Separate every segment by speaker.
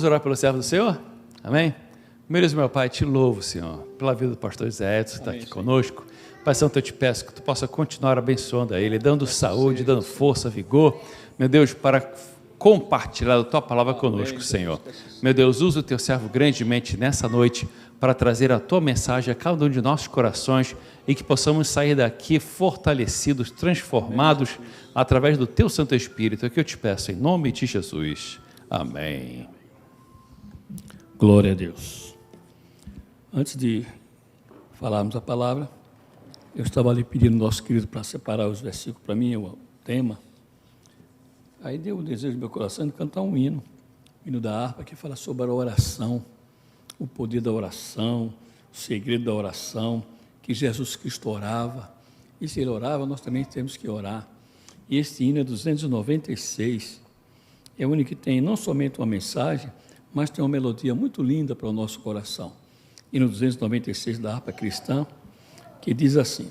Speaker 1: orar pelo servo do Senhor? Amém? Meu Deus, meu Pai, te louvo, Senhor, pela vida do pastor José Edson, que está aqui conosco. Pai Santo, eu te peço que tu possa continuar abençoando a ele, dando saúde, dando força, vigor, meu Deus, para compartilhar a tua palavra conosco, Senhor. Meu Deus, usa o teu servo grandemente nessa noite para trazer a tua mensagem a cada um de nossos corações e que possamos sair daqui fortalecidos, transformados através do teu Santo Espírito. É o que eu te peço, em nome de Jesus. Amém.
Speaker 2: Glória a Deus. Antes de falarmos a palavra, eu estava ali pedindo ao nosso querido para separar os versículos para mim, o tema. Aí deu o desejo do meu coração de cantar um hino, o hino da harpa, que fala sobre a oração, o poder da oração, o segredo da oração, que Jesus Cristo orava. E se ele orava, nós também temos que orar. E este hino é 296. É o único que tem não somente uma mensagem, mas tem uma melodia muito linda para o nosso coração. Hino 296 da harpa cristã, que diz assim: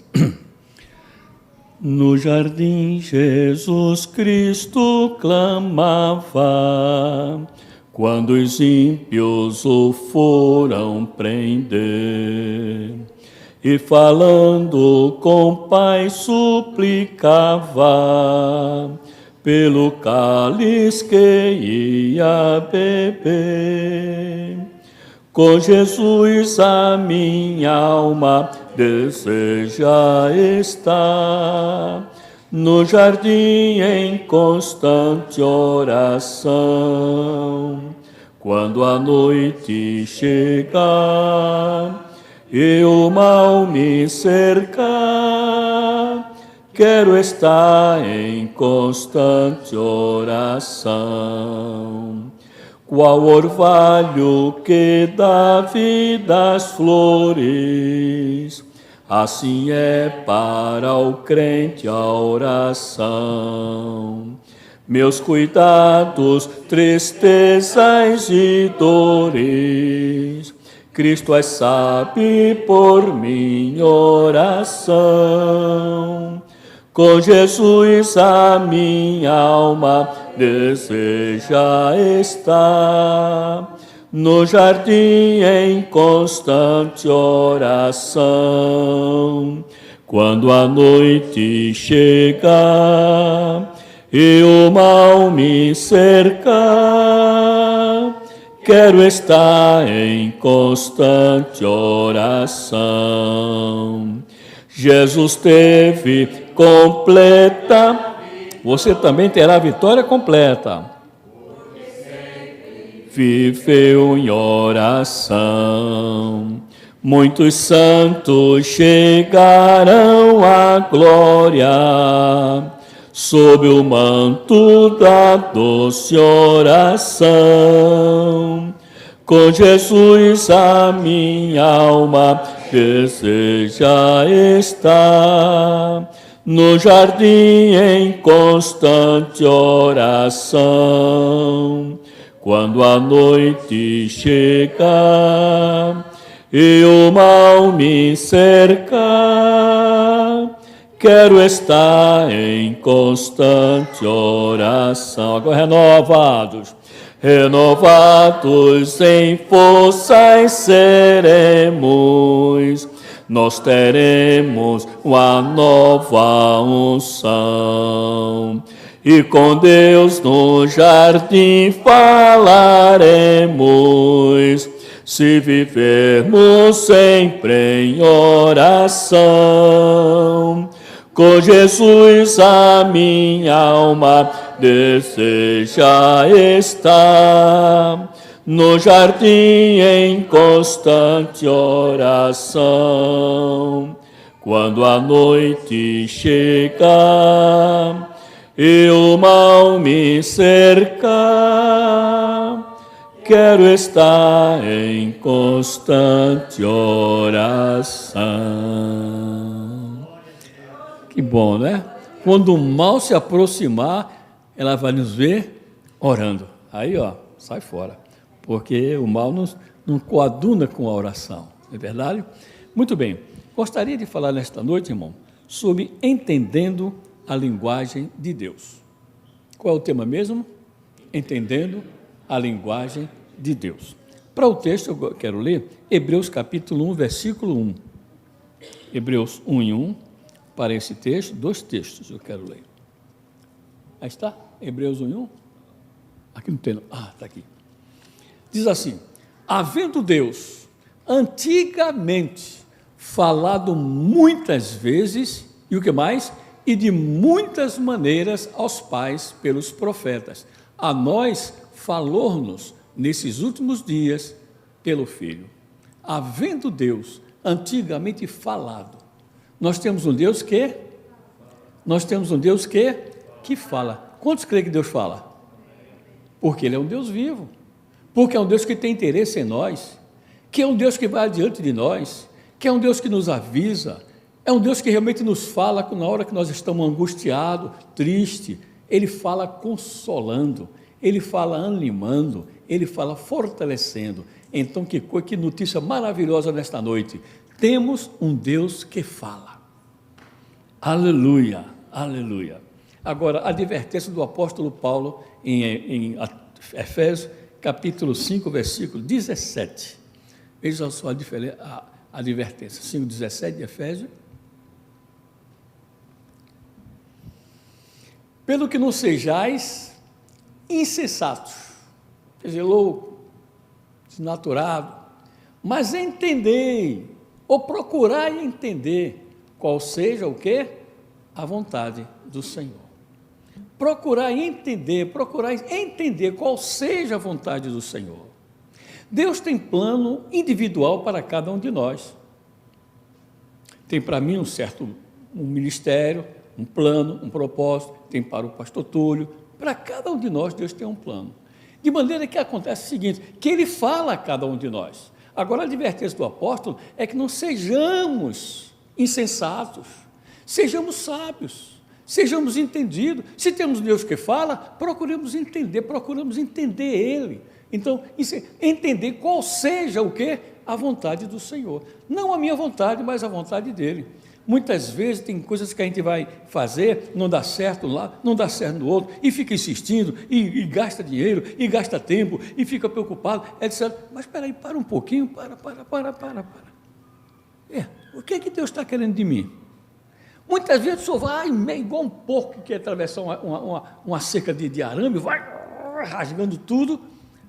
Speaker 2: No jardim Jesus Cristo clamava, quando os ímpios o foram prender, e falando com Pai suplicava, pelo cálice que ia beber. Com Jesus a minha alma deseja estar, no jardim em constante oração. Quando a noite chegar e o mal me cercar, quero estar em constante oração. Qual orvalho que dá vida às flores, assim é para o crente a oração. Meus cuidados, tristezas e dores, Cristo as sabe por minha oração. Com Jesus a minha alma deseja estar, no jardim em constante oração. Quando a noite chegar e o mal me cercar, quero estar em constante oração. Jesus teve completa, você também terá vitória completa. Viveu em oração. Muitos santos chegarão à glória, sob o manto da doce oração. Com Jesus a minha alma deseja estar, no jardim em constante oração. Quando a noite chegar e o mal me cercar, quero estar em constante oração. Agora renovados em forças seremos, nós teremos uma nova unção. E com Deus no jardim falaremos, se vivermos sempre em oração. Com Jesus a minha alma deseja estar, no jardim em constante oração. Quando a noite chegar e o mal me cercar, quero estar em constante oração. Que bom, né? Quando o mal se aproximar, ela vai nos ver orando. Aí, ó, sai fora. Porque o mal não coaduna com a oração. Não é verdade? Muito bem. Gostaria de falar nesta noite, irmão, sobre entendendo a linguagem de Deus. Qual é o tema mesmo? Entendendo a linguagem de Deus. Para o texto, eu quero ler Hebreus capítulo 1, versículo 1. Hebreus 1 e 1, para esse texto, 2 textos eu quero ler. Aí está, Hebreus 1 e 1. Aqui não tem, não. Está aqui. Diz assim: havendo Deus antigamente falado muitas vezes, e o que mais? E de muitas maneiras aos pais pelos profetas. A nós falou-nos nesses últimos dias pelo Filho. Havendo Deus antigamente falado, nós temos um Deus que? Nós temos um Deus que fala. Quantos creem que Deus fala? Porque Ele é um Deus vivo, porque é um Deus que tem interesse em nós, que é um Deus que vai adiante de nós, que é um Deus que nos avisa, é um Deus que realmente nos fala na hora que nós estamos angustiados, tristes. Ele fala consolando, Ele fala animando, Ele fala fortalecendo. Então, que notícia maravilhosa nesta noite. Temos um Deus que fala. Aleluia, aleluia. Agora, a advertência do apóstolo Paulo em Efésios, capítulo 5, versículo 17. Veja só a advertência, 5,17 de Efésios. Pelo que não sejais insensatos, quer dizer, louco, desnaturado, mas entendei, ou procurai entender, qual seja o quê? A vontade do Senhor. Procurar entender qual seja a vontade do Senhor. Deus tem plano individual para cada um de nós. Tem para mim um ministério, um plano, um propósito, tem para o pastor Túlio, para cada um de nós Deus tem um plano. De maneira que acontece o seguinte, que Ele fala a cada um de nós. Agora a advertência do apóstolo é que não sejamos insensatos, sejamos sábios, sejamos entendidos. Se temos Deus que fala, procuramos entender Ele. Então, entender qual seja o quê? A vontade do Senhor. Não a minha vontade, mas a vontade dEle. Muitas vezes tem coisas que a gente vai fazer, não dá certo lá, não dá certo no outro, e fica insistindo, e gasta dinheiro, e gasta tempo, e fica preocupado, etc. Mas espera aí, para um pouquinho, para. O que é que Deus está querendo de mim? Muitas vezes o senhor vai igual um porco que quer atravessar uma cerca de arame, vai rasgando tudo.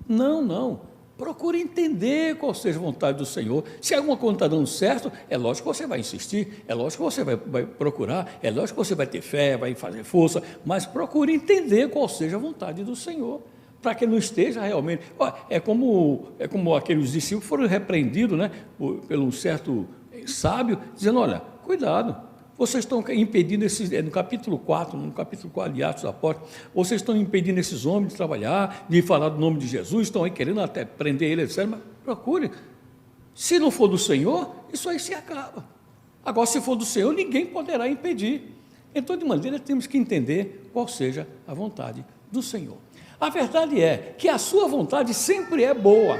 Speaker 2: Não. Procure entender qual seja a vontade do Senhor. Se alguma coisa não está dando certo, é lógico que você vai insistir, é lógico que você vai procurar, é lógico que você vai ter fé, vai fazer força, mas procure entender qual seja a vontade do Senhor, para que não esteja realmente... É como aqueles discípulos foram repreendidos, né, por um certo sábio, dizendo, olha, cuidado, vocês estão impedindo no capítulo 4 de Atos dos Apóstolos, vocês estão impedindo esses homens de trabalhar, de falar do nome de Jesus, estão aí querendo até prender ele, etc. Mas procure. Se não for do Senhor, isso aí se acaba. Agora, se for do Senhor, ninguém poderá impedir. Então, de maneira, temos que entender qual seja a vontade do Senhor. A verdade é que a sua vontade sempre é boa.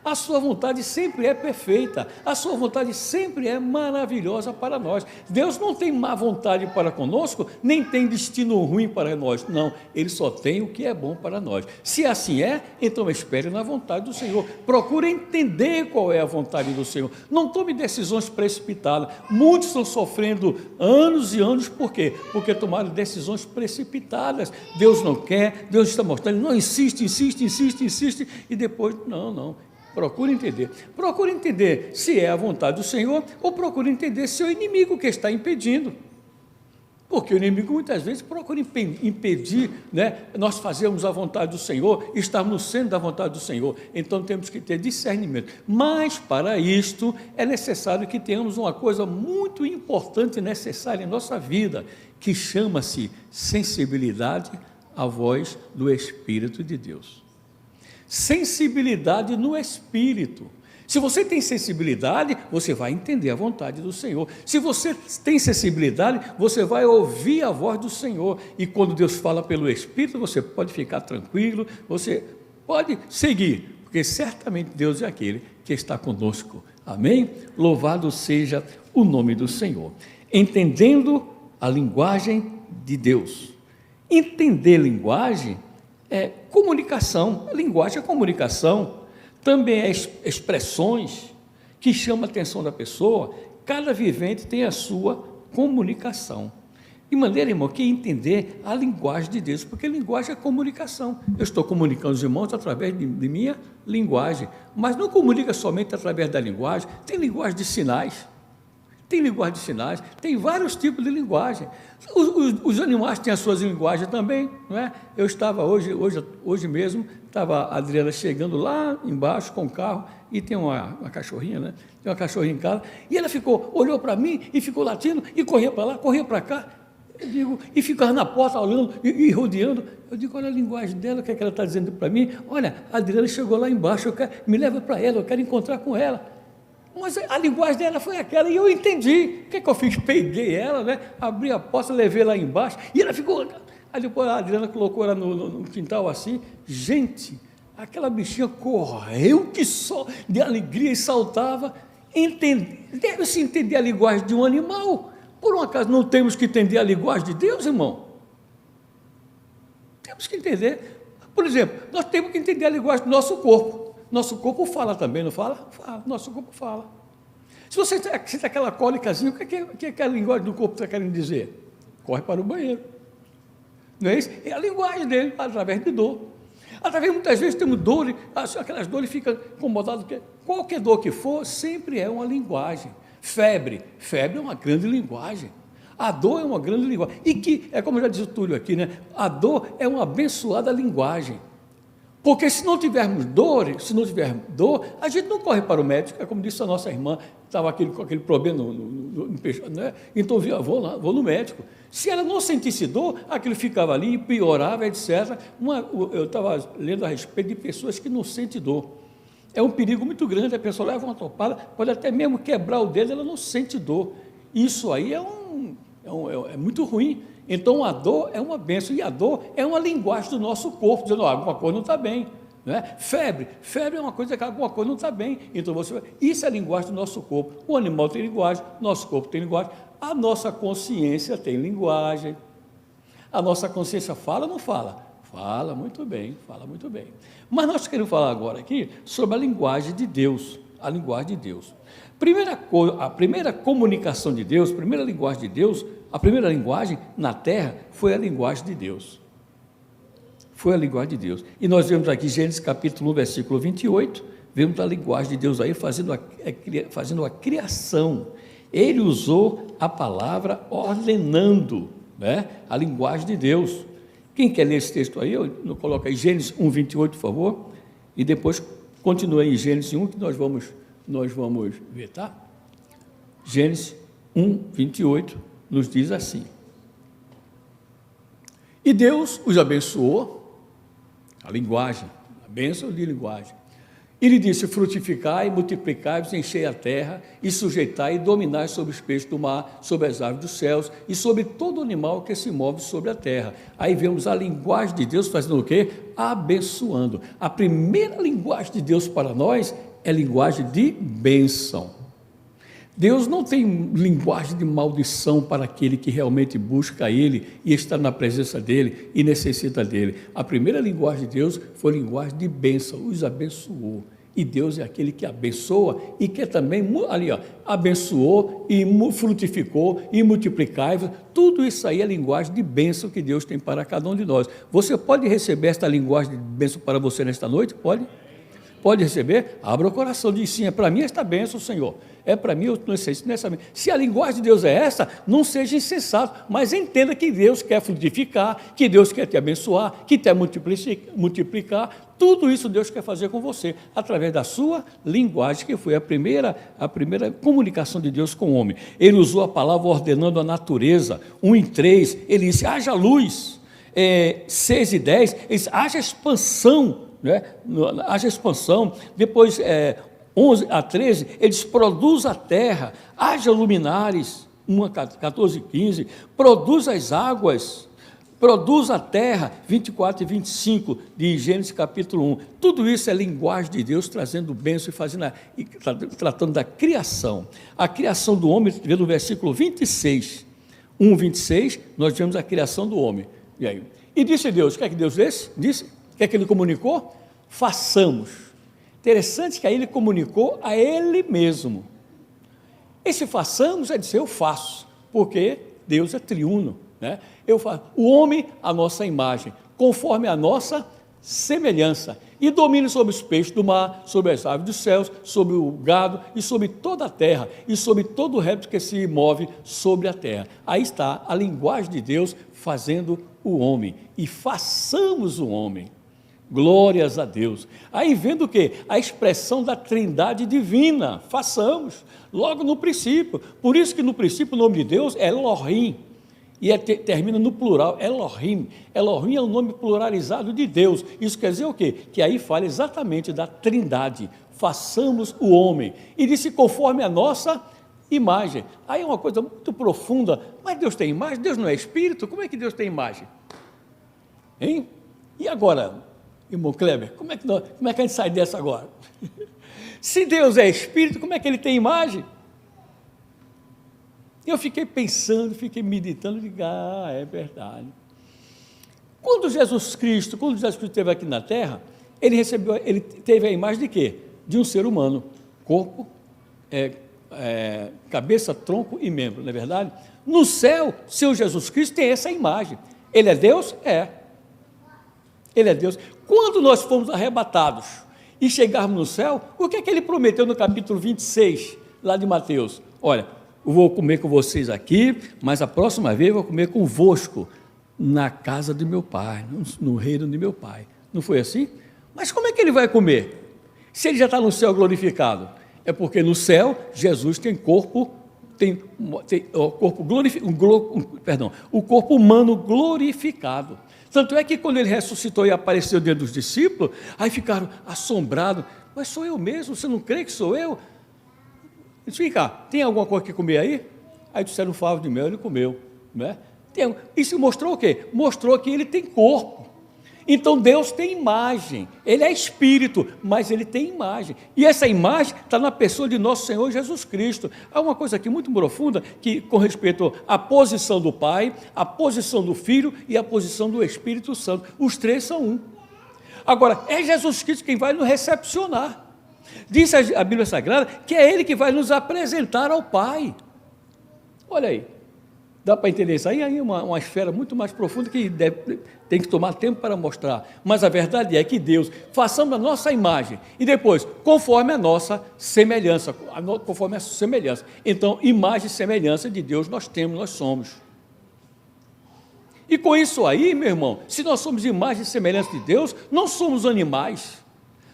Speaker 2: A sua vontade sempre é perfeita, a sua vontade sempre é maravilhosa para nós. Deus não tem má vontade para conosco, nem tem destino ruim para nós, não, Ele só tem o que é bom para nós. Se assim é, então espere na vontade do Senhor, procure entender qual é a vontade do Senhor, não tome decisões precipitadas. Muitos estão sofrendo anos e anos, por quê? Porque tomaram decisões precipitadas. Deus não quer, Deus está mostrando, não insiste, e depois, não. Procure entender se é a vontade do Senhor, ou procure entender se é o inimigo que está impedindo. Porque o inimigo muitas vezes procura impedir, né, nós fazermos a vontade do Senhor, estarmos no centro da vontade do Senhor. Então temos que ter discernimento. Mas para isto é necessário que tenhamos uma coisa muito importante e necessária em nossa vida, que chama-se sensibilidade à voz do Espírito de Deus. Sensibilidade no Espírito. Se você tem sensibilidade, você vai entender a vontade do Senhor. Se você tem sensibilidade, você vai ouvir a voz do Senhor. E quando Deus fala pelo Espírito, você pode ficar tranquilo, você pode seguir, porque certamente Deus é aquele que está conosco. Amém? Louvado seja o nome do Senhor. Entendendo a linguagem de Deus. Entender linguagem é comunicação, linguagem é comunicação. também é expressões que chamam a atenção da pessoa. Cada vivente tem a sua comunicação. De maneira, irmão, que entender a linguagem de Deus, porque linguagem é comunicação. Eu estou comunicando os irmãos através de minha linguagem, mas não comunica somente através da linguagem, tem linguagem de sinais. Tem linguagem de sinais, tem vários tipos de linguagem. Os animais têm as suas linguagens também, não é? Eu estava hoje mesmo, estava a Adriana chegando lá embaixo com o carro, e tem uma cachorrinha, né? Tem uma cachorrinha em casa, e ela olhou para mim e ficou latindo, e corria para lá, corria para cá, e ficava na porta olhando e rodeando. Eu digo, olha a linguagem dela, o que é que ela está dizendo para mim? Olha, a Adriana chegou lá embaixo, me leva para ela, eu quero encontrar com ela. Mas a linguagem dela foi aquela, e eu entendi. O que é que eu fiz? Peguei ela, né? Abri a porta, levei lá embaixo, e ela ficou... Aí depois a Adriana colocou ela no quintal assim. Gente, aquela bichinha correu que só de alegria e saltava. Deve-se entender a linguagem de um animal. Por um acaso não temos que entender a linguagem de Deus, irmão? Temos que entender. Por exemplo, nós temos que entender a linguagem do nosso corpo. Nosso corpo fala também, não fala? Fala, nosso corpo fala. Se você tem aquela cólicazinha, o que é que a linguagem do corpo está querendo dizer? Corre para o banheiro. Não é isso? É a linguagem dele, através de dor. Através, muitas vezes, temos dor, aquelas dores ficam incomodadas. Qualquer dor que for, sempre é uma linguagem. Febre é uma grande linguagem. A dor é uma grande linguagem. E que, é como já disse o Túlio aqui, né? A dor é uma abençoada linguagem. Porque se não tivermos dor, a gente não corre para o médico. É como disse a nossa irmã, estava com aquele problema no peixe, né? Então vou no médico. Se ela não sentisse dor, aquilo ficava ali, piorava, etc. Eu estava lendo a respeito de pessoas que não sentem dor. É um perigo muito grande, a pessoa leva uma topada, pode até mesmo quebrar o dedo, ela não sente dor. Isso aí é muito ruim. Então, a dor é uma bênção, e a dor é uma linguagem do nosso corpo, dizendo, alguma coisa não está bem. Né? Febre é uma coisa que alguma coisa não está bem. Então, isso é a linguagem do nosso corpo. O animal tem linguagem, nosso corpo tem linguagem, a nossa consciência tem linguagem. A nossa consciência fala ou não fala? Fala muito bem. Mas nós queremos falar agora aqui sobre a linguagem de Deus. A linguagem de Deus. A primeira comunicação de Deus, a primeira linguagem de Deus, a primeira linguagem na terra foi a linguagem de Deus. Foi a linguagem de Deus. E nós vemos aqui Gênesis capítulo 1, versículo 28, vemos a linguagem de Deus aí fazendo a criação. Ele usou a palavra ordenando, né? A linguagem de Deus. Quem quer ler esse texto aí? Eu coloco aí Gênesis 1, 28, por favor, e depois continua em Gênesis 1, que nós vamos ver, tá? Gênesis 1, 28, nos diz assim: e Deus os abençoou, a linguagem, a bênção de linguagem. Ele disse: frutificai, multiplicai-vos, enchei a terra, e sujeitai e dominai sobre os peixes do mar, sobre as aves dos céus, e sobre todo animal que se move sobre a terra. Aí vemos a linguagem de Deus fazendo o quê? Abençoando. A primeira linguagem de Deus para nós é linguagem de bênção. Deus não tem linguagem de maldição para aquele que realmente busca Ele e está na presença dEle e necessita dEle. A primeira linguagem de Deus foi linguagem de bênção, os abençoou. E Deus é aquele que abençoa e que também, ali ó, abençoou e frutificou e multiplicai. Tudo isso aí é linguagem de bênção que Deus tem para cada um de nós. Você pode receber esta linguagem de bênção para você nesta noite? Pode? Pode receber? Abra o coração, diz sim, é para mim esta bênção, Senhor. É para mim, eu não sei nessa. Se a linguagem de Deus é essa, não seja insensato, mas entenda que Deus quer frutificar, que Deus quer te abençoar, que quer multiplicar. Tudo isso Deus quer fazer com você, através da sua linguagem, que foi a primeira comunicação de Deus com o homem. Ele usou a palavra ordenando a natureza. 1:3, ele disse: haja luz. 6:10, ele disse: haja expansão. Né? Haja expansão. Depois 11-13, eles produzem a terra, haja luminares. 14:15, produz as águas, produz a terra. 24 e 25 de Gênesis capítulo 1. Tudo isso é linguagem de Deus, trazendo bênção e tratando da criação. A criação do homem, vê no versículo 26, 1:26, nós vemos a criação do homem. E disse Deus, o que é que Deus disse? O que é que ele comunicou? Façamos. Interessante que aí ele comunicou a ele mesmo. Esse façamos é dizer eu faço, porque Deus é triuno, né? Eu faço. O homem, a nossa imagem, conforme a nossa semelhança, e domine sobre os peixes do mar, sobre as aves dos céus, sobre o gado e sobre toda a terra, e sobre todo o réptil que se move sobre a terra. Aí está a linguagem de Deus fazendo o homem, e façamos o homem. Glórias a Deus. Aí vendo o quê? A expressão da trindade divina, façamos, logo no princípio. Por isso que no princípio o nome de Deus é Elohim, e termina no plural, Elohim. Elohim é o nome pluralizado de Deus. Isso quer dizer o quê? Que aí fala exatamente da trindade, façamos o homem, e disse conforme a nossa imagem. Aí é uma coisa muito profunda, mas Deus tem imagem? Deus não é espírito? Como é que Deus tem imagem? Hein? E agora, irmão Kleber, como é que a gente sai dessa agora? Se Deus é espírito, como é que ele tem imagem? Eu fiquei pensando, fiquei meditando, digo, é verdade. Quando Jesus Cristo esteve aqui na terra, ele teve a imagem de quê? De um ser humano, corpo, cabeça, tronco e membro, não é verdade? No céu, seu Jesus Cristo tem essa imagem. Ele é Deus? É. Ele é Deus. Quando nós fomos arrebatados e chegarmos no céu, o que é que ele prometeu no capítulo 26, lá de Mateus? Olha, eu vou comer com vocês aqui, mas a próxima vez eu vou comer convosco na casa de meu pai, no reino de meu pai. Não foi assim? Mas como é que ele vai comer? Se ele já está no céu glorificado? É porque no céu, Jesus tem corpo, o corpo humano glorificado. Tanto é que quando ele ressuscitou e apareceu diante dos discípulos, aí ficaram assombrados. Mas sou eu mesmo? Você não crê que sou eu? Vem cá, tem alguma coisa que comer aí? Aí disseram favo de mel, ele comeu, né? Isso mostrou o quê? Mostrou que ele tem corpo. Então Deus tem imagem, ele é espírito, mas ele tem imagem, e essa imagem está na pessoa de nosso Senhor Jesus Cristo. Há uma coisa aqui muito profunda, que com respeito à posição do Pai, à posição do Filho e à posição do Espírito Santo, os três são um. Agora, é Jesus Cristo quem vai nos recepcionar. Diz a Bíblia Sagrada que é Ele que vai nos apresentar ao Pai. Olha aí, dá para entender isso aí? Aí é uma esfera muito mais profunda que tem que tomar tempo para mostrar. Mas a verdade é que Deus, façamos a nossa imagem e depois, conforme a nossa semelhança, conforme a semelhança. Então, imagem e semelhança de Deus nós temos, nós somos. E com isso aí, meu irmão, se nós somos imagem e semelhança de Deus, não somos animais.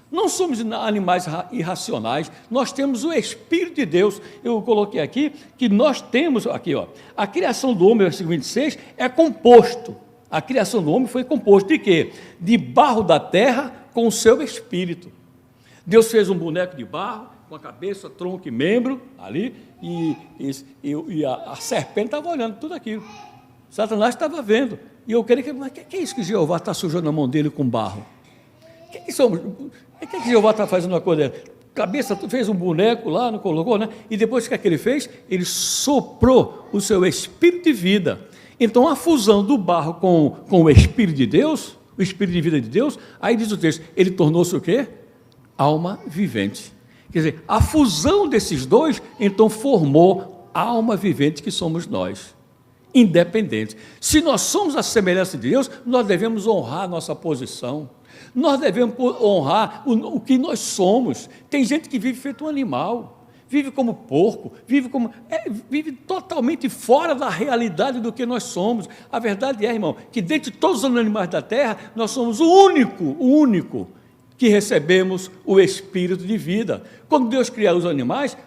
Speaker 2: Não somos animais irracionais, nós temos o Espírito de Deus. Eu coloquei aqui que nós temos, aqui ó, a criação do homem, versículo 26, é composto. A criação do homem foi composto de quê? De barro da terra com o seu espírito. Deus fez um boneco de barro, com a cabeça, tronco e membro, ali, e a serpente estava olhando tudo aquilo. Satanás estava vendo. E eu queria mas que é isso que Jeová está sujando a mão dele com barro? O que Jeová está fazendo uma coisa? Cabeça, fez um boneco lá, não colocou, né? E depois o que é que ele fez? Ele soprou o seu espírito de vida. Então a fusão do barro com o Espírito de Deus, o Espírito de vida de Deus, aí diz o texto, ele tornou-se o quê? Alma vivente. Quer dizer, a fusão desses dois, então formou a alma vivente que somos nós, independentes. Se nós somos a semelhança de Deus, nós devemos honrar a nossa posição. Nós devemos honrar o que nós somos. Tem gente que vive feito um animal, vive como porco, vive totalmente fora da realidade do que nós somos. A verdade é, irmão, que dentre todos os animais da terra, nós somos o único que recebemos o Espírito de vida. Quando Deus criou os animais,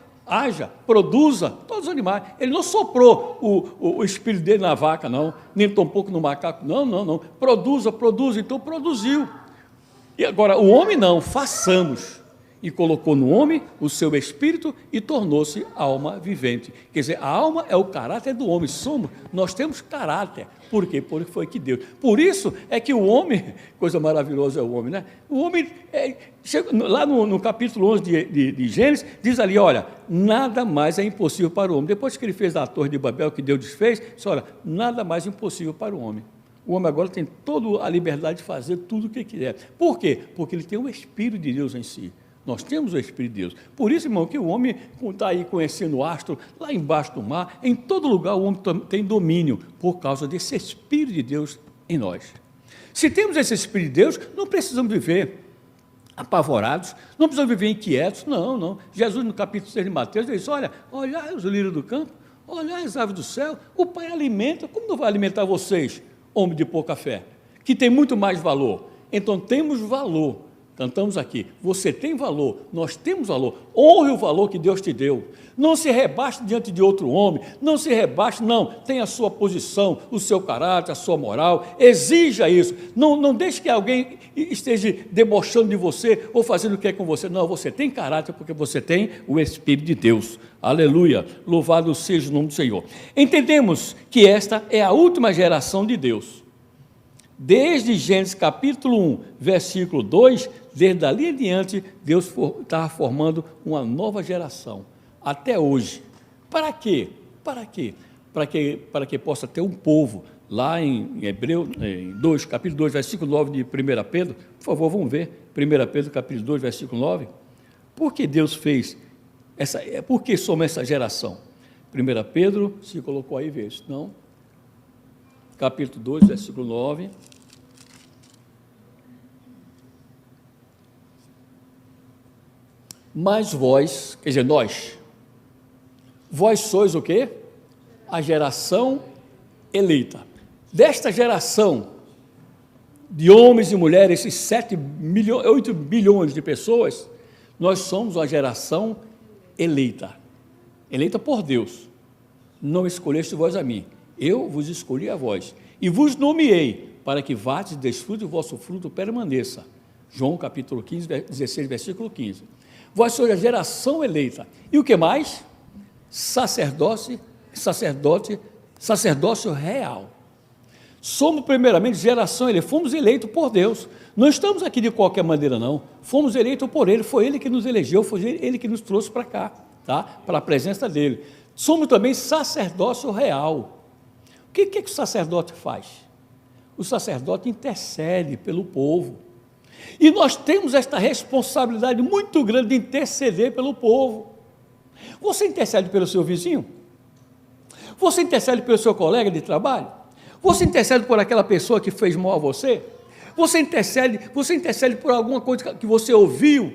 Speaker 2: produza, todos os animais. Ele não soprou o Espírito dele na vaca, não, nem tampouco no macaco, não. Produza, então produziu. E agora, o homem não, façamos. E colocou no homem o seu espírito e tornou-se alma vivente. Quer dizer, a alma é o caráter do homem. Nós temos caráter. Por quê? Porque foi que Deus. Por isso é que o homem, coisa maravilhosa é o homem, né? O homem, lá no capítulo 11 de Gênesis, diz ali, olha, nada mais é impossível para o homem. Depois que ele fez a torre de Babel, que Deus desfez, disse, olha, nada mais impossível para o homem. O homem agora tem toda a liberdade de fazer tudo o que quiser. Por quê? Porque ele tem o Espírito de Deus em si. Nós temos o Espírito de Deus. Por isso, irmão, que o homem está aí conhecendo o astro, lá embaixo do mar, em todo lugar o homem tem domínio, por causa desse Espírito de Deus em nós. Se temos esse Espírito de Deus, não precisamos viver apavorados, não precisamos viver inquietos, não. Jesus, no capítulo 6 de Mateus, ele diz, olhai os lírios do campo, olhai as aves do céu, o Pai alimenta, como não vai alimentar vocês, homem de pouca fé, que tem muito mais valor? Então, temos valor. Cantamos aqui, você tem valor, nós temos valor, honre o valor que Deus te deu, não se rebaixe diante de outro homem, não se rebaixe, não, tenha a sua posição, o seu caráter, a sua moral, exija isso, não deixe que alguém esteja debochando de você ou fazendo o que é com você, não, você tem caráter porque você tem o Espírito de Deus, aleluia, louvado seja o nome do Senhor. Entendemos que esta é a última geração de Deus. Desde Gênesis capítulo 1, versículo 2, desde ali em diante, Deus estava formando uma nova geração, até hoje. Para quê? Para que possa ter um povo, lá em Hebreus, capítulo 2, versículo 9 de 1 Pedro, por favor, vamos ver, 1 Pedro capítulo 2, versículo 9, por que Deus fez, por que somos essa geração? 1 Pedro, se colocou aí, vê, não? Capítulo 2, versículo 9. Mas vós, quer dizer, vós sois o quê? A geração eleita. Desta geração de homens e mulheres, esses 8 bilhões de pessoas, nós somos a geração eleita. Eleita por Deus. Não escolheste vós a mim. Eu vos escolhi a vós, e vos nomeei, para que vades e desfrute o vosso fruto permaneça. João capítulo 15, 16, versículo 15. Vós sois a geração eleita. E o que mais? Sacerdócio real. Somos primeiramente geração eleita, fomos eleitos por Deus. Não estamos aqui de qualquer maneira, não. Fomos eleitos por Ele, foi Ele que nos elegeu, foi Ele que nos trouxe para cá, tá? Para a presença dEle. Somos também sacerdócio real. O que o sacerdote faz? O sacerdote intercede pelo povo. E nós temos esta responsabilidade muito grande de interceder pelo povo. Você intercede pelo seu vizinho? Você intercede pelo seu colega de trabalho? Você intercede por aquela pessoa que fez mal a você? Você intercede por alguma coisa que você ouviu?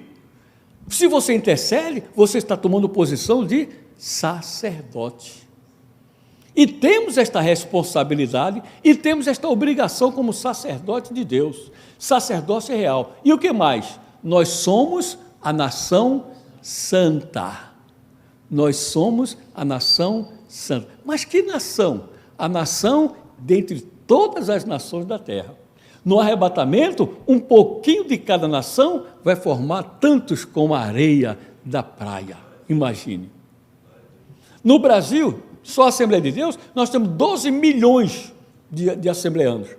Speaker 2: Se você intercede, você está tomando posição de sacerdote. E temos esta responsabilidade e temos esta obrigação como sacerdote de Deus, sacerdócio real. E o que mais? Nós somos a nação santa. Nós somos a nação santa. Mas que nação? A nação dentre todas as nações da terra. No arrebatamento, um pouquinho de cada nação vai formar tantos como a areia da praia. Imagine. No Brasil, só a Assembleia de Deus, nós temos 12 milhões de assembleanos.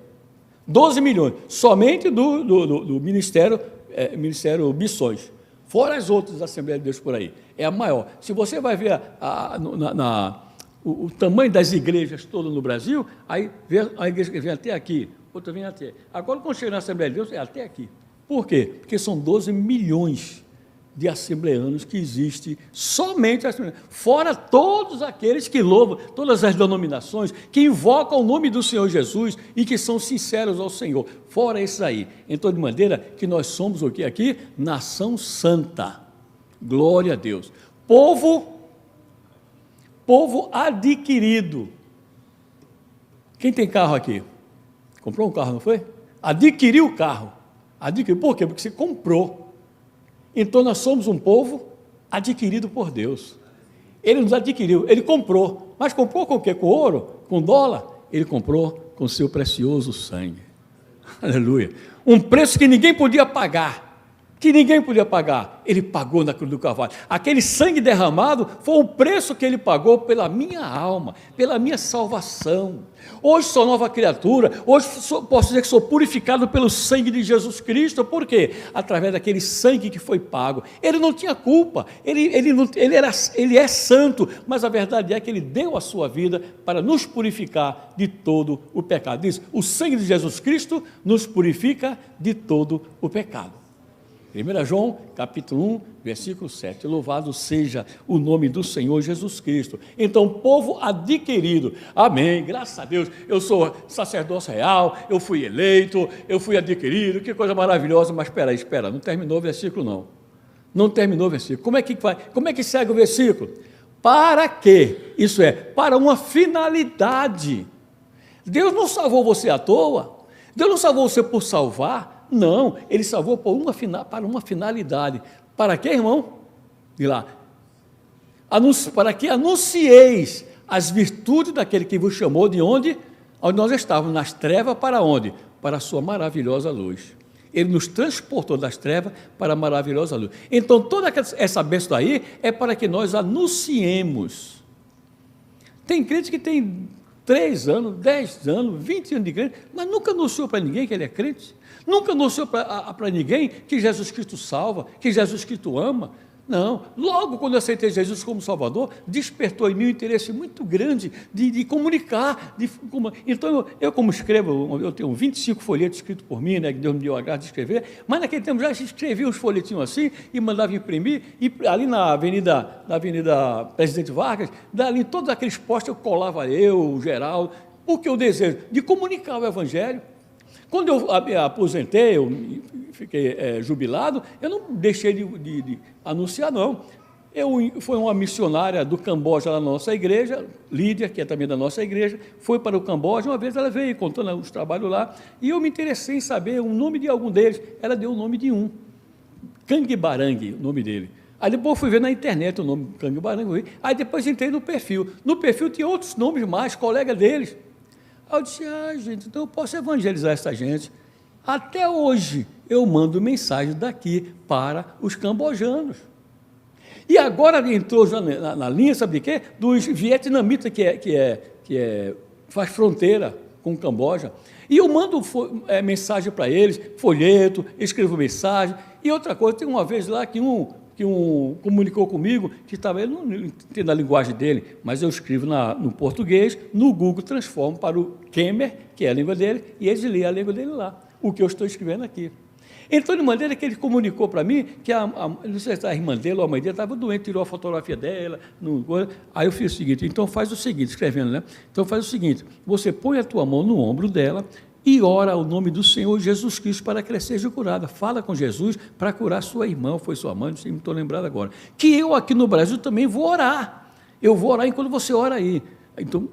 Speaker 2: 12 milhões, somente do Ministério Missões. Fora as outras Assembleias de Deus por aí. É a maior. Se você vai ver o tamanho das igrejas todas no Brasil, aí a igreja que vem até aqui, outra vem até. Agora, quando chega na Assembleia de Deus, é até aqui. Por quê? Porque são 12 milhões de assembleanos que existem, somente assembleanos, fora todos aqueles que louvam, todas as denominações, que invocam o nome do Senhor Jesus e que são sinceros ao Senhor, fora esses aí. Então, de maneira que nós somos o que aqui? Nação santa, glória a Deus. Povo adquirido. Quem tem carro aqui? Comprou um carro, não foi? Adquiriu o carro. Adquiriu, por quê? Porque você comprou. Então, nós somos um povo adquirido por Deus. Ele nos adquiriu, ele comprou. Mas comprou com o quê? Com ouro? Com dólar? Ele comprou com seu precioso sangue. Aleluia. Um preço que ninguém podia pagar. Ele pagou na cruz do Calvário. Aquele sangue derramado foi o preço que ele pagou pela minha alma, pela minha salvação. Hoje sou nova criatura, hoje posso dizer que sou purificado pelo sangue de Jesus Cristo. Por quê? Através daquele sangue que foi pago. Ele não tinha culpa, ele é santo, mas a verdade é que ele deu a sua vida para nos purificar de todo o pecado. Diz, o sangue de Jesus Cristo nos purifica de todo o pecado. 1 João, capítulo 1, versículo 7. Louvado seja o nome do Senhor Jesus Cristo. Então, povo adquirido. Amém. Graças a Deus. Eu sou sacerdócio real, eu fui eleito, eu fui adquirido. Que coisa maravilhosa. Mas espera. Não terminou o versículo, não. Não terminou o versículo. Como é que vai? Como é que segue o versículo? Para quê? Isso é, para uma finalidade. Deus não salvou você à toa. Deus não salvou você por salvar. Não, Ele salvou para uma finalidade. Para quê, irmão? De lá. Para que anuncieis as virtudes daquele que vos chamou de onde? Onde nós estávamos, nas trevas, para onde? Para a sua maravilhosa luz. Ele nos transportou das trevas para a maravilhosa luz. Então, toda essa bênção aí é para que nós anunciemos. Tem crente que tem 3 anos, 10 anos, 20 anos de crente, mas nunca anunciou para ninguém que ele é crente. Nunca anunciou para ninguém que Jesus Cristo salva, que Jesus Cristo ama. Não, logo quando eu aceitei Jesus como Salvador, despertou em mim um interesse muito grande de comunicar. Então, eu como escrevo, eu tenho 25 folhetos escritos por mim, né, que Deus me deu a graça de escrever, mas naquele tempo já escrevia uns folhetinhos assim e mandava imprimir, e ali na Avenida Presidente Vargas, dali todos aqueles postos eu colava o Geraldo, porque eu desejo de comunicar o Evangelho. Quando eu aposentei, eu fiquei jubilado, eu não deixei de anunciar, não. Foi uma missionária do Camboja lá na nossa igreja, Lídia, que é também da nossa igreja, foi para o Camboja, uma vez ela veio contando os trabalhos lá, e eu me interessei em saber o nome de algum deles. Ela deu o nome de um, Kang Barang, o nome dele. Aí depois eu fui ver na internet o nome Kang Barang, aí depois entrei no perfil. No perfil tinha outros nomes mais, colega deles. Aí eu disse, gente, então eu posso evangelizar essa gente. Até hoje eu mando mensagem daqui para os cambojanos. E agora entrou já na linha, sabe de quê? Dos vietnamitas que faz fronteira com o Camboja. E eu mando mensagem para eles, folheto, escrevo mensagem. E outra coisa, tem uma vez lá que um comunicou comigo, que estava, ele não entende a linguagem dele, mas eu escrevo no português, no Google transformo para o Khmer, que é a língua dele, e eles lêem a língua dele lá, o que eu estou escrevendo aqui. Então, de maneira que ele comunicou para mim que não sei se a irmã dele ou a mãe dele estava doente, tirou a fotografia dela, aí eu fiz o seguinte, então faz o seguinte, escrevendo, né? Então faz o seguinte, você põe a tua mão no ombro dela, e ora o nome do Senhor Jesus Cristo para que ela seja curada. Fala com Jesus para curar sua irmã, ou foi sua mãe, não sei, não estou lembrado agora. Que eu aqui no Brasil também vou orar. Eu vou orar enquanto você ora aí. Então,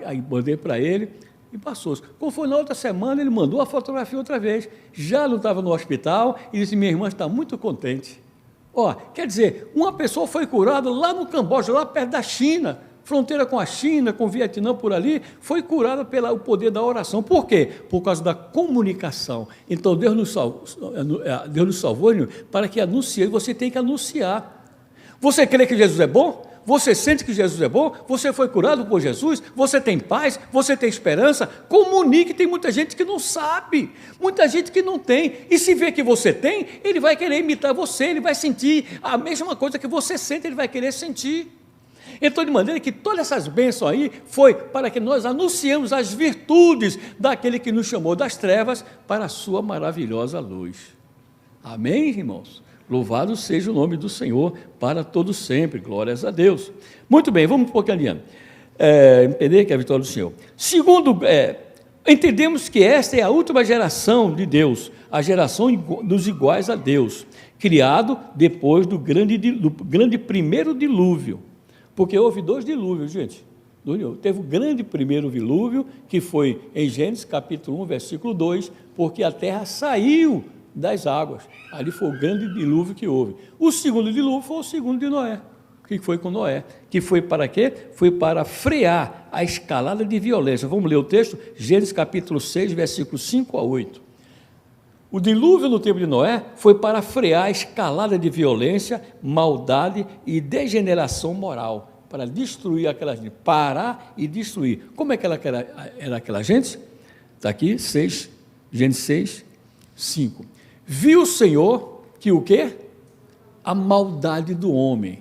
Speaker 2: aí mandei para ele e passou. Como foi na outra semana, ele mandou a fotografia outra vez. Já não estava no hospital e disse, minha irmã está muito contente. Quer dizer, uma pessoa foi curada lá no Camboja, lá perto da China, fronteira com a China, com o Vietnã por ali, foi curada pelo poder da oração. Por quê? Por causa da comunicação. Então, Deus nos salvou para que anuncie, você tem que anunciar. Você crê que Jesus é bom? Você sente que Jesus é bom? Você foi curado por Jesus? Você tem paz? Você tem esperança? Comunique, tem muita gente que não sabe, muita gente que não tem, e se vê que você tem, ele vai querer imitar você, ele vai sentir a mesma coisa que você sente, ele vai querer sentir. Então, de maneira que todas essas bênçãos aí foi para que nós anunciemos as virtudes daquele que nos chamou das trevas para a sua maravilhosa luz. Amém, irmãos? Louvado seja o nome do Senhor para todos sempre, glórias a Deus. Muito bem, vamos um pouquinho adiante. Entender que é a vitória do Senhor. Segundo, entendemos que esta é a última geração de Deus, a geração dos iguais a Deus, criado depois do grande primeiro dilúvio. Porque houve 2 dilúvios, gente. Teve o grande primeiro dilúvio, que foi em Gênesis capítulo 1, versículo 2, porque a terra saiu das águas. Ali foi o grande dilúvio que houve. O segundo dilúvio foi o segundo de Noé, que foi com Noé. Que foi para quê? Foi para frear a escalada de violência. Vamos ler o texto? Gênesis capítulo 6, versículos 5 a 8. O dilúvio no tempo de Noé foi para frear a escalada de violência, maldade e degeneração moral, para destruir aquela gente, parar e destruir. Como é que era aquela gente? Está aqui, Gênesis 6, 5. Viu o Senhor que o quê? A maldade do homem,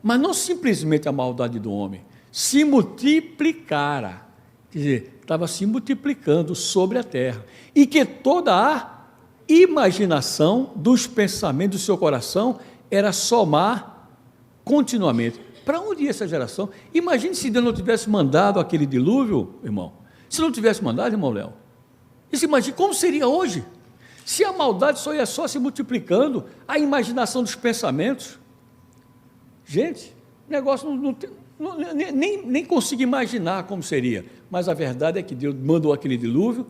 Speaker 2: mas não simplesmente a maldade do homem, se multiplicara, quer dizer, estava se multiplicando sobre a terra, e que toda a imaginação dos pensamentos do seu coração era somar continuamente. Para onde ia essa geração? Imagine se Deus não tivesse mandado aquele dilúvio, irmão. Se não tivesse mandado, irmão Léo, você imagina como seria hoje? Se a maldade só ia se multiplicando, a imaginação dos pensamentos. Gente, o negócio nem consigo imaginar como seria. Mas a verdade é que Deus mandou aquele dilúvio,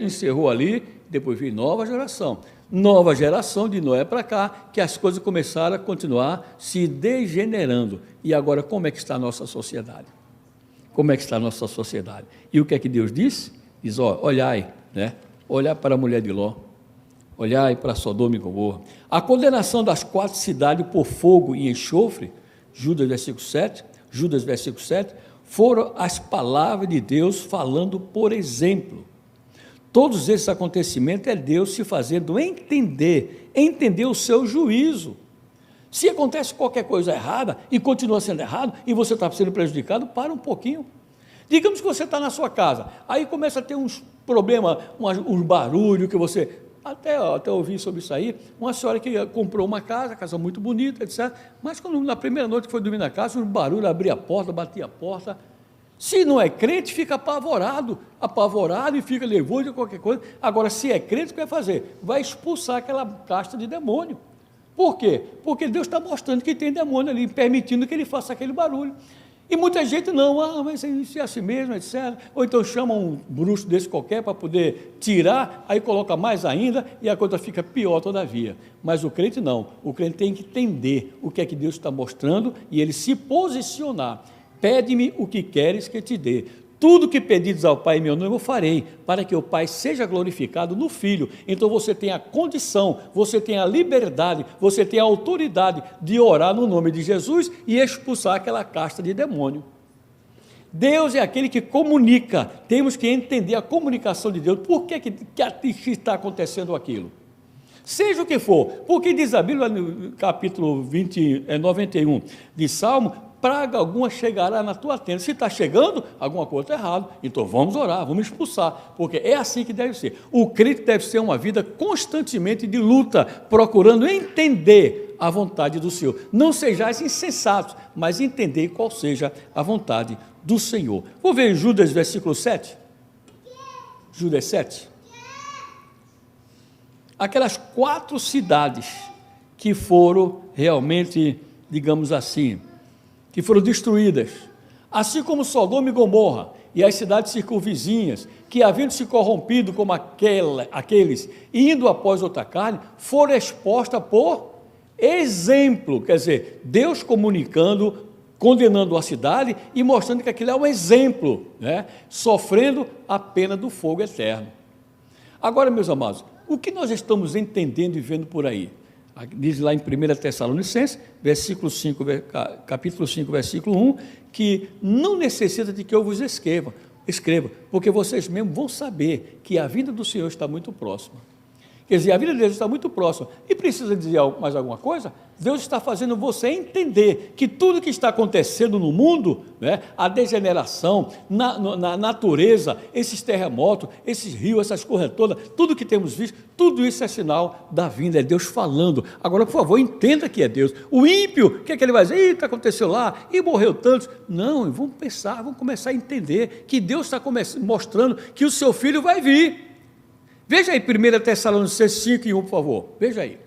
Speaker 2: encerrou ali, depois veio nova geração de Noé para cá, que as coisas começaram a continuar se degenerando. E agora, como é que está a nossa sociedade? Como é que está a nossa sociedade? E o que é que Deus disse? Diz, olhai, né? Olhai para a mulher de Ló, olhai para Sodoma e Gomorra. A condenação das 4 cidades por fogo e enxofre, Judas versículo 7, foram as palavras de Deus falando por exemplo. Todos esses acontecimentos é Deus se fazendo entender o seu juízo. Se acontece qualquer coisa errada e continua sendo errado e você está sendo prejudicado, para um pouquinho. Digamos que você está na sua casa, aí começa a ter uns problemas, uns barulhos que você... Até ouvi sobre isso aí, uma senhora que comprou uma casa muito bonita, etc. Mas quando na primeira noite que foi dormir na casa, um barulho, abria a porta, batia a porta. Se não é crente, fica apavorado e fica nervoso de qualquer coisa. Agora, se é crente, o que vai fazer? Vai expulsar aquela casta de demônio. Por quê? Porque Deus está mostrando que tem demônio ali, permitindo que ele faça aquele barulho. E muita gente não, mas isso é assim mesmo, etc. Ou então chama um bruxo desse qualquer para poder tirar, aí coloca mais ainda e a coisa fica pior todavia. Mas o crente não, o crente tem que entender o que é que Deus está mostrando e ele se posicionar. Pede-me o que queres que te dê. Tudo que pedides ao Pai em meu nome eu farei, para que o Pai seja glorificado no Filho. Então você tem a condição, você tem a liberdade, você tem a autoridade de orar no nome de Jesus e expulsar aquela casta de demônio. Deus é aquele que comunica, temos que entender a comunicação de Deus. Por que está acontecendo aquilo? Seja o que for, porque diz a Bíblia no capítulo 91 de Salmo, praga alguma chegará na tua tenda. Se está chegando, alguma coisa está errada. Então vamos orar, vamos expulsar, porque é assim que deve ser. O crente deve ser uma vida constantemente de luta, procurando entender a vontade do Senhor. Não sejais insensatos, mas entendei qual seja a vontade do Senhor. Vou ver Judas, versículo 7. Judas 7. Aquelas 4 cidades que foram realmente, digamos assim, que foram destruídas, assim como Sodoma e Gomorra e as cidades circunvizinhas, que havendo se corrompido como aqueles, indo após outra carne, foram expostas por exemplo, quer dizer, Deus comunicando, condenando a cidade e mostrando que aquilo é um exemplo, né? Sofrendo a pena do fogo eterno. Agora, meus amados, o que nós estamos entendendo e vendo por aí? Diz lá em 1 Tessalonicenses, capítulo 5, versículo 1, que não necessita de que eu vos escreva, porque vocês mesmos vão saber que a vinda do Senhor está muito próxima. Quer dizer, a vida de Deus está muito próxima. E precisa dizer mais alguma coisa? Deus está fazendo você entender que tudo que está acontecendo no mundo, né, a degeneração, na natureza, esses terremotos, esses rios, essas coisas todas, tudo que temos visto, tudo isso é sinal da vinda, é Deus falando. Agora, por favor, entenda que é Deus. O ímpio, o que é que ele vai dizer? Eita, aconteceu lá, e morreu tantos. Não, vamos pensar, vamos começar a entender que Deus está mostrando que o seu filho vai vir. Veja aí 1 Tessalonicenses 5 e 1, por favor. Veja aí.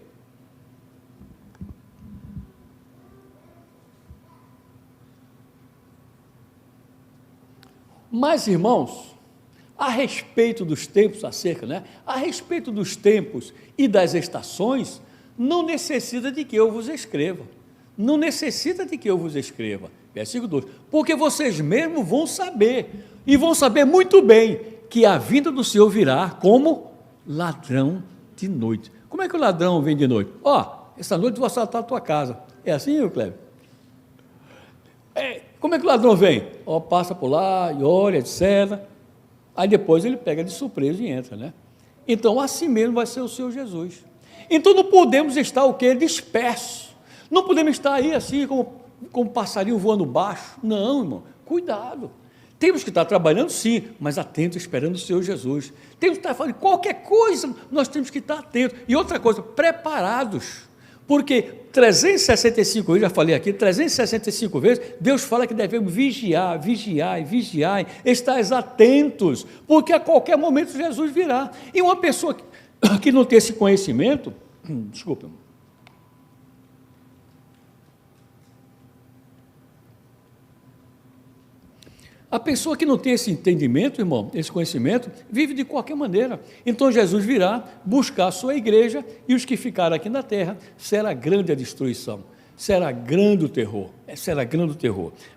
Speaker 2: Mas, irmãos, a respeito dos tempos, a respeito dos tempos e das estações, não necessita de que eu vos escreva. Não necessita de que eu vos escreva. Versículo 2. Porque vocês mesmos vão saber, e vão saber muito bem, que a vinda do Senhor virá como ladrão de noite. Como é que o ladrão vem de noite? Essa noite eu vou assaltar a tua casa. É assim, meu Cleber? Como é que o ladrão vem? Passa por lá e olha, etc. Aí depois ele pega de surpresa e entra, né? Então, assim mesmo vai ser o Senhor Jesus. Então, não podemos estar o quê? Dispersos. Não podemos estar aí assim, como passarinho voando baixo. Não, irmão, cuidado. Temos que estar trabalhando, sim, mas atentos, esperando o Senhor Jesus. Temos que estar falando qualquer coisa, nós temos que estar atentos. E outra coisa, preparados. Porque 365 vezes, já falei aqui, 365 vezes, Deus fala que devemos vigiar, vigiar e vigiar, estar atentos, porque a qualquer momento Jesus virá. E uma pessoa que não tem esse conhecimento, desculpa, a pessoa que não tem esse entendimento, irmão, esse conhecimento, vive de qualquer maneira. Então Jesus virá buscar a sua igreja e os que ficaram aqui na terra, será grande a destruição, será grande o terror,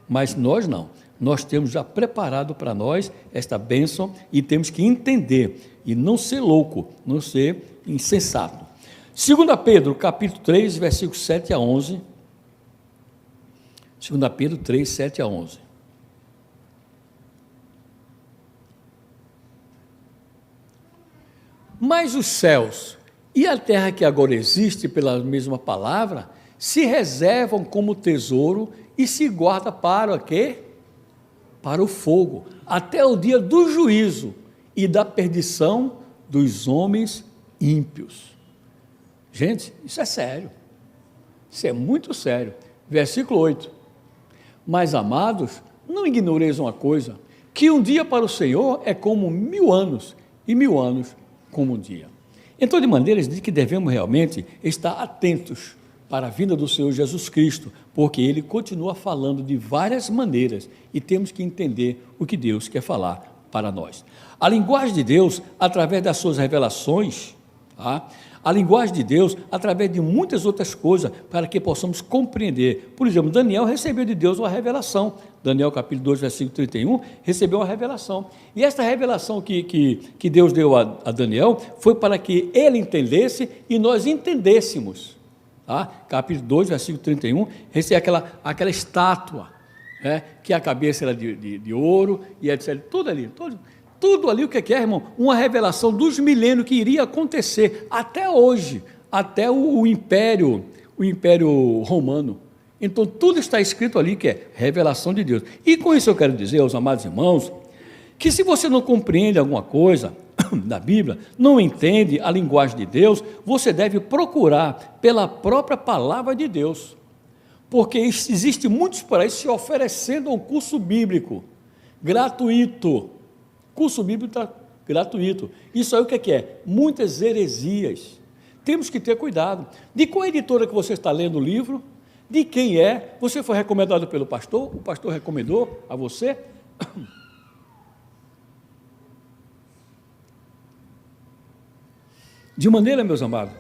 Speaker 2: Mas nós não, nós temos já preparado para nós esta bênção e temos que entender e não ser louco, não ser insensato. 2 Pedro, capítulo 3, versículos 7 a 11. 2 Pedro 3, 7 a 11. Mas os céus e a terra que agora existe pela mesma palavra, se reservam como tesouro e se guarda para o quê? Para o fogo, até o dia do juízo e da perdição dos homens ímpios. Gente, isso é sério, isso é muito sério. Versículo 8, mas amados, não ignoreis uma coisa, que um dia para o Senhor é como 1000 anos, e 1000 anos como um dia. Então, de maneira de que devemos realmente estar atentos para a vinda do Senhor Jesus Cristo, porque Ele continua falando de várias maneiras e temos que entender o que Deus quer falar para nós. A linguagem de Deus, através das suas revelações, a linguagem de Deus, através de muitas outras coisas, para que possamos compreender. Por exemplo, Daniel recebeu de Deus uma revelação. Daniel capítulo 2, versículo 31, recebeu uma revelação. E essa revelação que Deus deu a Daniel, foi para que ele entendesse e nós entendêssemos. Capítulo 2, versículo 31, recebeu aquela estátua, que a cabeça era de ouro, e etc. Tudo ali, o que é, irmão? Uma revelação dos milênios que iria acontecer até hoje, até o Império Romano. Então, tudo está escrito ali, que é revelação de Deus. E com isso eu quero dizer aos amados irmãos, que se você não compreende alguma coisa da Bíblia, não entende a linguagem de Deus, você deve procurar pela própria palavra de Deus. Porque existe muitos por aí se oferecendo a um curso bíblico gratuito. Curso bíblico gratuito. Isso aí o que é? Muitas heresias. Temos que ter cuidado. De qual editora que você está lendo o livro? De quem é? Você foi recomendado pelo pastor? O pastor recomendou a você? De maneira, meus amados,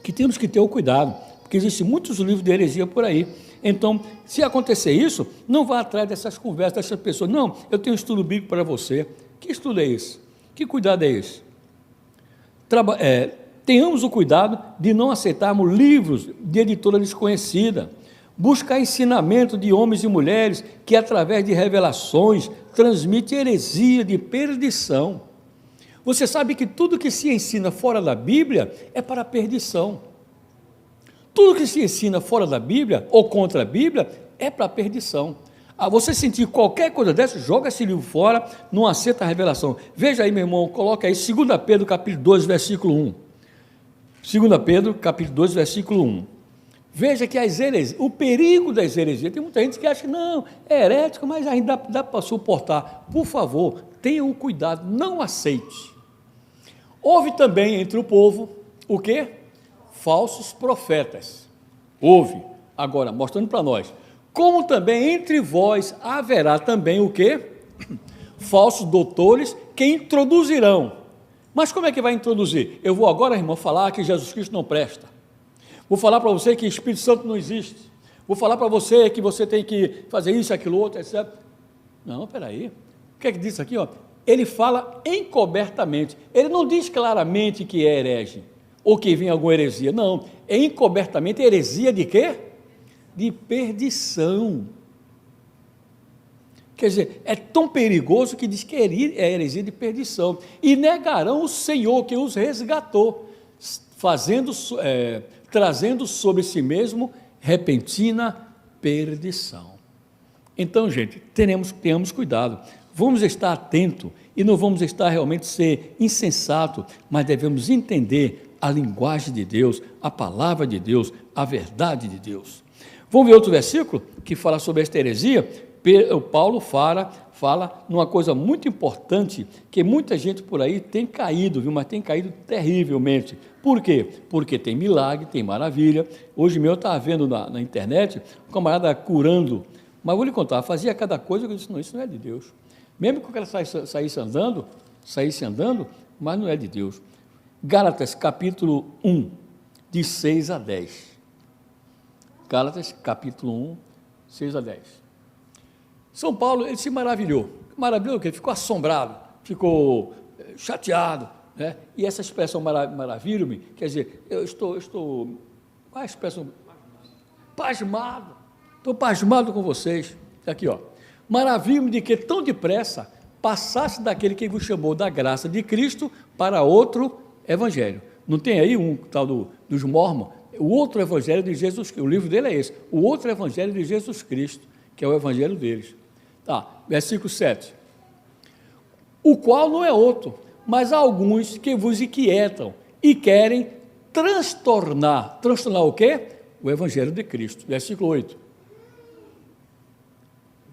Speaker 2: que temos que ter o cuidado, porque existem muitos livros de heresia por aí. Então, se acontecer isso, não vá atrás dessas conversas, dessas pessoas. Não, eu tenho um estudo bíblico para você. Que estudo é esse? Que cuidado é esse? Tenhamos o cuidado de não aceitarmos livros de editora desconhecida, buscar ensinamento de homens e mulheres que, através de revelações, transmitem heresia de perdição. Você sabe que tudo que se ensina fora da Bíblia é para a perdição. Tudo que se ensina fora da Bíblia ou contra a Bíblia é para a perdição. Você sentir qualquer coisa dessa, joga esse livro fora, não aceita a revelação. Veja aí, meu irmão, coloca aí 2 Pedro capítulo 2, versículo 1. 2 Pedro capítulo 2, versículo 1. Veja que as heresias, o perigo das heresias, tem muita gente que acha que não, é herético, mas ainda dá para suportar. Por favor, tenham cuidado, não aceite. Houve também entre o povo, o quê? Falsos profetas. Houve. Agora, mostrando para nós. Como também entre vós haverá também o quê? Falsos doutores que introduzirão. Mas como é que vai introduzir? Eu vou agora, irmão, falar que Jesus Cristo não presta. Vou falar para você que o Espírito Santo não existe. Vou falar para você que você tem que fazer isso, aquilo, outro, etc. Não, peraí. O que é que diz aqui? Ele fala encobertamente. Ele não diz claramente que é herege ou que vem alguma heresia. Não, é encobertamente heresia de quê? De perdição. Quer dizer, é tão perigoso que diz que é heresia de perdição. E negarão o Senhor que os resgatou, trazendo sobre si mesmo repentina perdição. Então, gente, tenhamos cuidado. Vamos estar atentos e não vamos estar realmente ser insensato, mas devemos entender a linguagem de Deus, a palavra de Deus, a verdade de Deus. Vamos ver outro versículo que fala sobre esta heresia? O Paulo fala numa coisa muito importante, que muita gente por aí tem caído, viu? Mas tem caído terrivelmente. Por quê? Porque tem milagre, tem maravilha. Hoje mesmo eu estava vendo na internet, um camarada curando, mas vou lhe contar, fazia cada coisa que eu disse, não, isso não é de Deus. Mesmo que o cara saísse andando, mas não é de Deus. Gálatas, capítulo 1, de 6 a 10. Gálatas, capítulo 1, 6 a 10. São Paulo, ele se maravilhou. Maravilhou porque ele ficou assombrado, ficou chateado, né? E essa expressão maravilho-me, quer dizer, eu estou, qual é a expressão? Pasmado. Estou pasmado com vocês. Aqui, ó. Maravilho-me de que tão depressa passasse daquele que vos chamou da graça de Cristo para outro evangelho. Não tem aí um tal dos mormons? O outro evangelho de Jesus Cristo, o livro dele é esse, o outro evangelho de Jesus Cristo, que é o evangelho deles. Tá, versículo 7. O qual não é outro, mas há alguns que vos inquietam e querem transtornar o quê? O evangelho de Cristo. Versículo 8.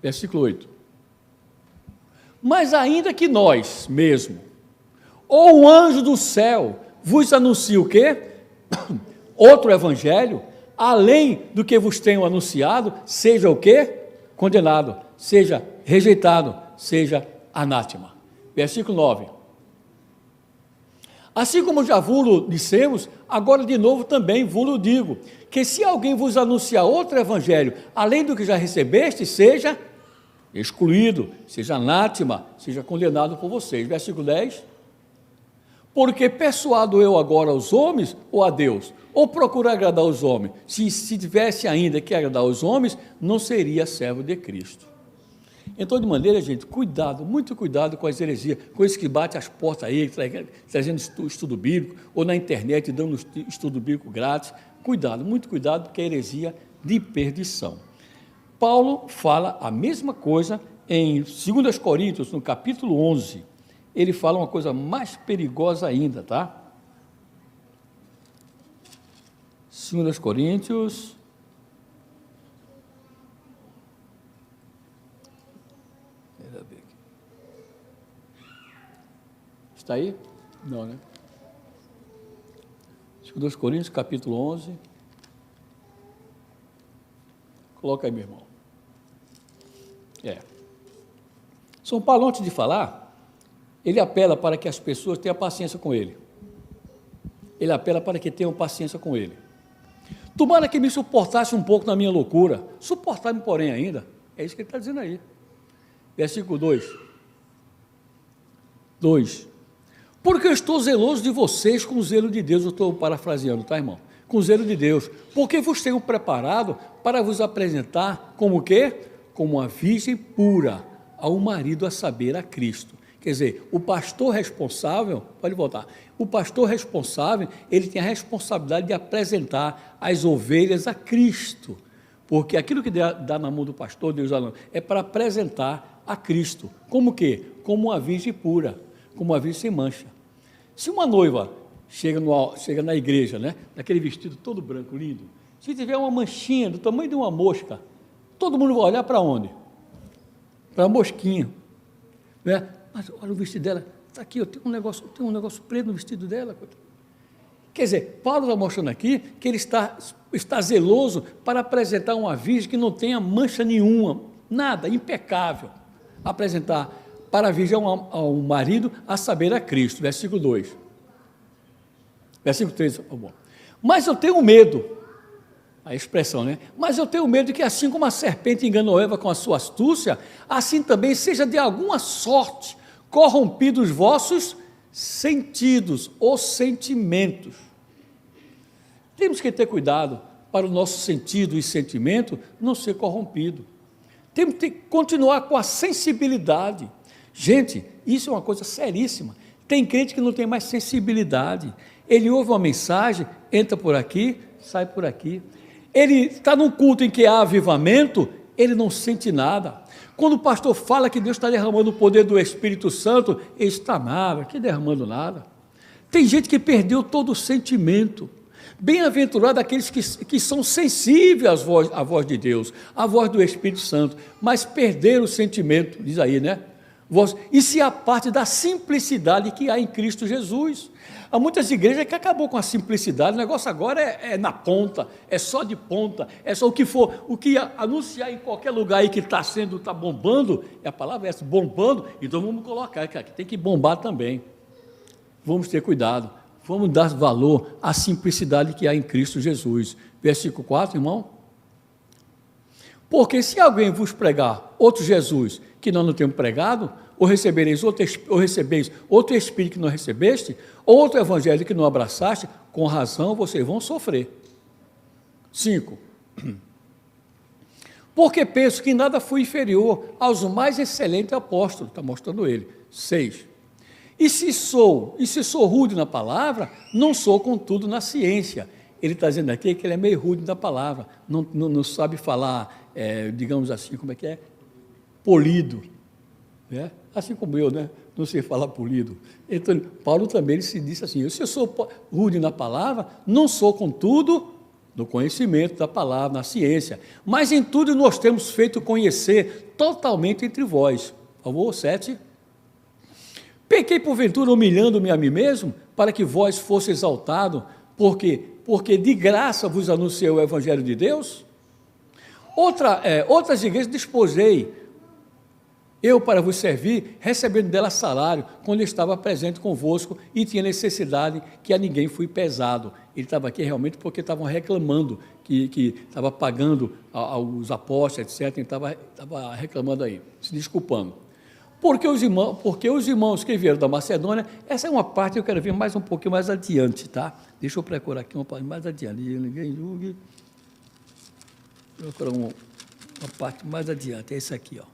Speaker 2: Versículo 8. Mas ainda que nós mesmo, ou um anjo do céu, vos anuncie o quê? Outro evangelho, além do que vos tenho anunciado, seja o quê? Condenado, seja rejeitado, seja anátema. Versículo 9. Assim como já vos dissemos, agora de novo também vos digo, que se alguém vos anunciar outro evangelho, além do que já recebeste, seja excluído, seja anátema, seja condenado por vocês. Versículo 10. Porque persuado eu agora aos homens ou a Deus? Ou procuro agradar os homens? Se tivesse ainda que agradar os homens, não seria servo de Cristo. Então, de maneira, gente, cuidado, muito cuidado com as heresias, com esse que bate as portas aí, trazendo estudo bíblico, ou na internet dando estudo bíblico grátis. Cuidado, muito cuidado, porque é heresia de perdição. Paulo fala a mesma coisa em 2 Coríntios, no capítulo 11. Ele fala uma coisa mais perigosa ainda, tá? 2 Coríntios, está aí? Não, né? 2 Coríntios, capítulo 11, coloca aí, meu irmão. São Paulo, antes de falar, ele apela para que as pessoas tenham paciência com ele. Ele apela para que tenham paciência com ele. Tomara que me suportasse um pouco na minha loucura. Suportar-me, porém, ainda. É isso que ele está dizendo aí. Versículo 2. Porque eu estou zeloso de vocês com o zelo de Deus. Eu estou parafraseando, tá, irmão? Com o zelo de Deus. Porque vos tenho preparado para vos apresentar como o quê? Como uma virgem pura ao marido, a saber, a Cristo. Quer dizer, o pastor responsável, pode voltar, o pastor responsável, ele tem a responsabilidade de apresentar as ovelhas a Cristo, porque aquilo que dá na mão do pastor, Deus é para apresentar a Cristo, como o quê? Como uma virgem pura, como uma virgem sem mancha. Se uma noiva chega na igreja, né, naquele vestido todo branco, lindo, se tiver uma manchinha do tamanho de uma mosca, todo mundo vai olhar para onde? Para a mosquinha, né? Mas olha o vestido dela, está aqui, tem um negócio preto no vestido dela. Quer dizer, Paulo está mostrando aqui que ele está zeloso para apresentar uma virgem que não tenha mancha nenhuma, nada, impecável. Apresentar para a virgem ao marido, a saber, a Cristo. Versículo 2. Versículo 3. Mas eu tenho medo, a expressão, né? Mas eu tenho medo de que assim como a serpente enganou Eva com a sua astúcia, assim também seja de alguma sorte corrompidos os vossos sentidos ou sentimentos. Temos que ter cuidado para o nosso sentido e sentimento não ser corrompido. Temos que continuar com a sensibilidade. Gente, isso é uma coisa seríssima. Tem crente que não tem mais sensibilidade. Ele ouve uma mensagem, entra por aqui, sai por aqui. Ele está num culto em que há avivamento, ele não sente nada. Quando o pastor fala que Deus está derramando o poder do Espírito Santo, ele está nada, que derramando nada. Tem gente que perdeu todo o sentimento. Bem-aventurado aqueles que são sensíveis à voz de Deus, à voz do Espírito Santo, mas perderam o sentimento, diz aí, né? E se a parte da simplicidade que há em Cristo Jesus. Há muitas igrejas que acabou com a simplicidade, o negócio agora é na ponta, é só de ponta, é só o que for, o que anunciar em qualquer lugar aí que está bombando, a palavra é essa, bombando, então vamos colocar, que tem que bombar também. Vamos ter cuidado, vamos dar valor à simplicidade que há em Cristo Jesus. Versículo 4, irmão. Porque se alguém vos pregar outro Jesus que nós não temos pregado, ou recebeis outro Espírito que não recebeste, ou outro Evangelho que não abraçaste, com razão vocês vão sofrer. 5. Porque penso que nada fui inferior aos mais excelentes apóstolos, está mostrando ele. 6. E se sou rude na palavra, não sou contudo na ciência. Ele está dizendo aqui que ele é meio rude na palavra, não sabe falar, digamos assim, como é que é? Polido. Né? Assim como eu, né? Não sei falar polido. Então, Paulo também ele se disse assim, se eu sou rude na palavra, não sou, contudo, no conhecimento da palavra, na ciência, mas em tudo nós temos feito conhecer totalmente entre vós. Por favor, 7. Pequei porventura humilhando-me a mim mesmo, para que vós fosse exaltado, porque de graça vos anunciei o Evangelho de Deus? Outras igrejas desposei, eu para vos servir, recebendo dela salário, quando eu estava presente convosco e tinha necessidade que a ninguém fui pesado. Ele estava aqui realmente porque estavam reclamando, que estava pagando aos apóstolos, etc. Ele estava reclamando aí, se desculpando. Porque os irmãos que vieram da Macedônia, essa é uma parte que eu quero ver mais um pouquinho mais adiante, tá? Deixa eu procurar aqui uma parte mais adiante, ninguém julgue. Vou procurar uma parte mais adiante, é isso aqui, ó.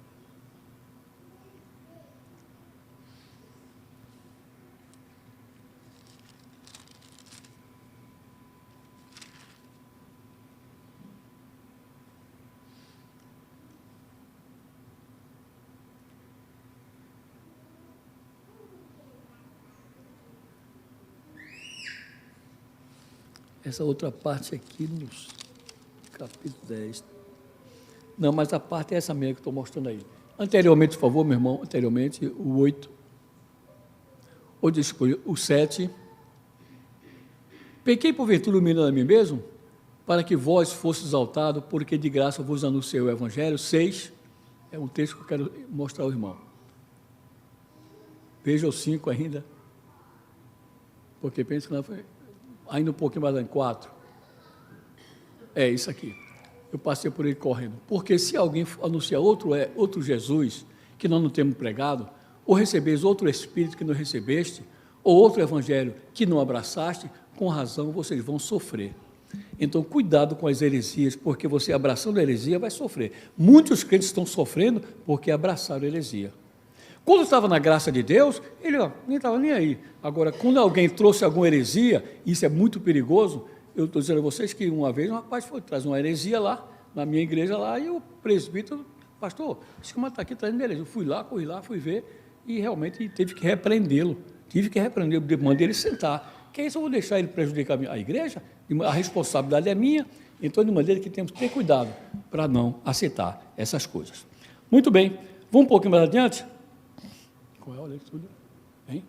Speaker 2: Essa outra parte aqui no capítulo 10. Não, mas a parte é essa mesmo que estou mostrando aí. Anteriormente, por favor, meu irmão, anteriormente, o 8. Ou desculpe, o 7. Pequei porventura humilhando a mim mesmo, para que vós fosse exaltado, porque de graça vos anunciei o Evangelho. 6. É um texto que eu quero mostrar ao irmão. Veja o 5 ainda. Porque penso que não foi... Ainda um pouquinho mais lá em 4. É isso aqui. Eu passei por ele correndo. Porque se alguém anunciar outro Jesus, que nós não temos pregado, ou recebeis outro Espírito que não recebeste, ou outro Evangelho que não abraçaste, com razão vocês vão sofrer. Então, cuidado com as heresias, porque você abraçando a heresia vai sofrer. Muitos crentes estão sofrendo porque abraçaram a heresia. Quando estava na graça de Deus, ele nem estava nem aí. Agora, quando alguém trouxe alguma heresia, isso é muito perigoso. Eu estou dizendo a vocês que uma vez um rapaz foi trazer uma heresia lá, na minha igreja lá, e o presbítero, pastor, esse que está aqui trazendo heresia. Eu fui lá, corri lá, fui ver, e realmente teve que repreendê-lo. Mandei ele sentar. Que isso eu vou deixar ele prejudicar a igreja? A responsabilidade é minha, então de maneira que temos que ter cuidado para não aceitar essas coisas. Muito bem, vamos um pouquinho mais adiante? Olha isso tudo. Hein?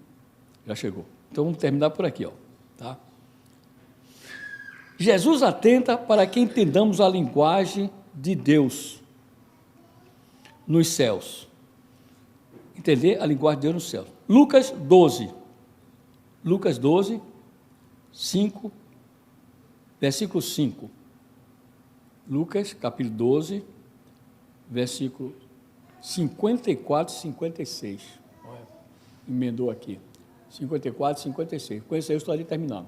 Speaker 2: Já chegou. Então vamos terminar por aqui, ó. Tá? Jesus atenta para que entendamos a linguagem de Deus nos céus. Entender a linguagem de Deus nos céus. Lucas 12. Lucas 12, 5, versículo 5. Lucas, capítulo 12, versículo 54 e 56. Emendou aqui, 54, 56, com esse aí eu estou ali terminando.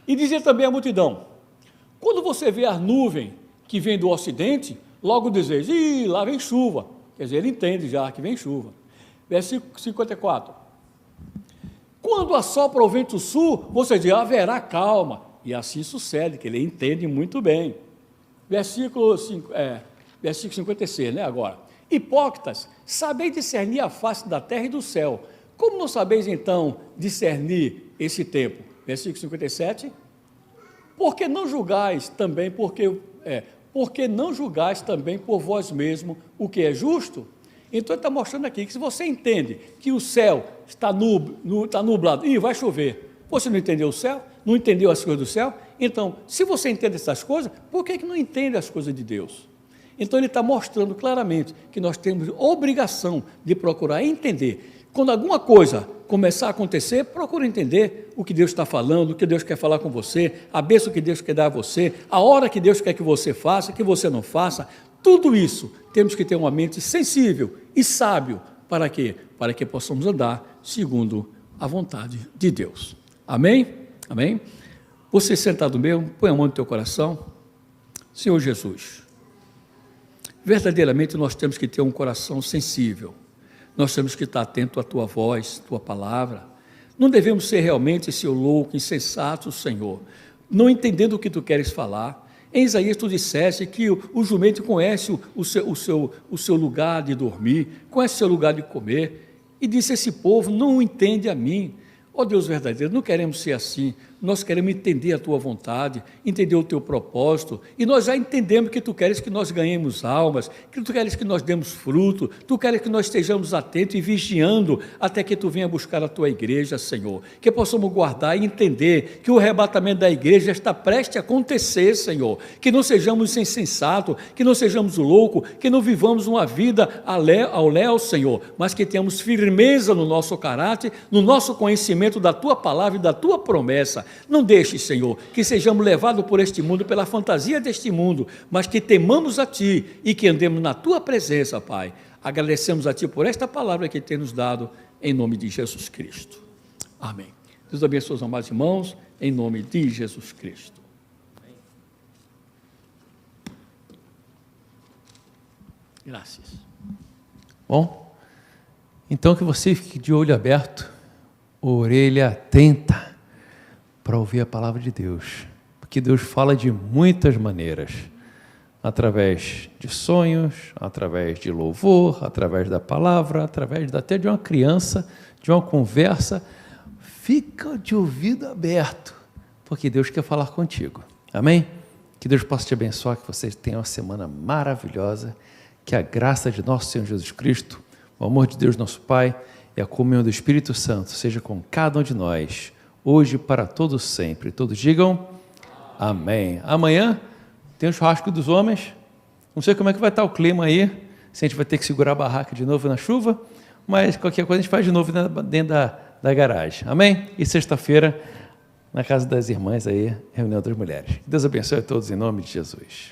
Speaker 2: E dizia também a multidão, quando você vê a nuvem que vem do ocidente, logo dizeis, lá vem chuva, quer dizer, ele entende já que vem chuva. Versículo 54, quando assopra o vento sul, você diz, haverá calma, e assim sucede, que ele entende muito bem. Versículo versículo 56, né, agora. Hipócritas, sabeis discernir a face da terra e do céu. Como não sabeis, então, discernir esse tempo? Versículo 57. Porque não julgais também, porque não julgais também por vós mesmo o que é justo? Então ele está mostrando aqui que se você entende que o céu está nublado e vai chover, você não entendeu o céu? Não entendeu as coisas do céu? Então, se você entende essas coisas, por que não entende as coisas de Deus? Então ele está mostrando claramente que nós temos obrigação de procurar entender. Quando alguma coisa começar a acontecer, procura entender o que Deus está falando, o que Deus quer falar com você, a bênção que Deus quer dar a você, a hora que Deus quer que você faça, que você não faça. Tudo isso temos que ter uma mente sensível e sábio. Para quê? Para que possamos andar segundo a vontade de Deus. Amém? Amém? Você sentado mesmo, põe a mão no teu coração. Senhor Jesus, verdadeiramente nós temos que ter um coração sensível. Nós temos que estar atento à tua voz, tua palavra. Não devemos ser realmente esse louco, insensato, Senhor, não entendendo o que tu queres falar. Em Isaías tu disseste que o jumento conhece o seu lugar de dormir, conhece o seu lugar de comer, e disse: esse povo não entende a mim. Ó Deus verdadeiro, não queremos ser assim, nós queremos entender a tua vontade, entender o teu propósito, e nós já entendemos que tu queres que nós ganhemos almas, que tu queres que nós demos fruto, tu queres que nós estejamos atentos e vigiando até que tu venha buscar a tua igreja, Senhor, que possamos guardar e entender que o arrebatamento da igreja está prestes a acontecer, Senhor, que não sejamos insensatos, que não sejamos loucos, que não vivamos uma vida ao léu, Senhor, mas que tenhamos firmeza no nosso caráter, no nosso conhecimento da tua palavra e da tua promessa. Não deixe, Senhor, que sejamos levados por este mundo, pela fantasia deste mundo, mas que temamos a Ti e que andemos na Tua presença, Pai. Agradecemos a Ti por esta palavra que tem nos dado, em nome de Jesus Cristo. Amém. Deus abençoe os amados irmãos, em nome de Jesus Cristo. Graças.
Speaker 1: Bom, então que você fique de olho aberto, orelha atenta para ouvir a palavra de Deus, porque Deus fala de muitas maneiras, através de sonhos, através de louvor, através da palavra, através até de uma criança, de uma conversa. Fica de ouvido aberto, porque Deus quer falar contigo. Amém? Que Deus possa te abençoar, que você tenha uma semana maravilhosa, que a graça de nosso Senhor Jesus Cristo, o amor de Deus nosso Pai e a comunhão do Espírito Santo seja com cada um de nós, hoje e para todos sempre. Todos digam amém. Amanhã tem o churrasco dos homens. Não sei como é que vai estar o clima aí, se a gente vai ter que segurar a barraca de novo na chuva, mas qualquer coisa a gente faz de novo dentro da garagem. Amém? E sexta-feira, na casa das irmãs aí, reunião das mulheres. Deus abençoe a todos em nome de Jesus.